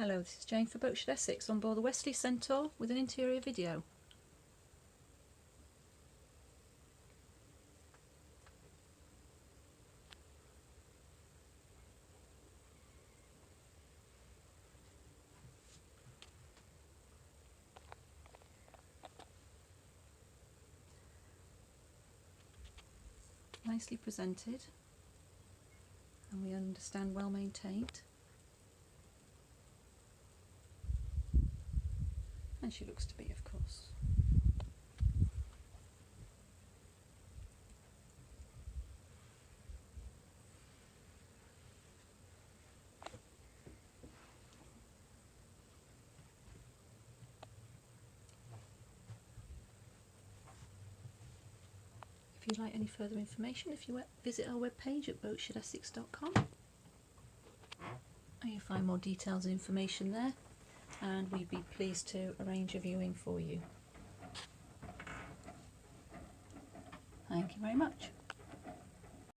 Hello, this is Jane for Boatshed Essex on board the Westerly Centaur with an interior video. Nicely presented, and we understand well maintained. And she looks to be, of course. If you'd like any further information, if you visit our webpage at boatshedessex.com, you'll find more details and information there, and we'd be pleased to arrange a viewing for you. Thank you very much.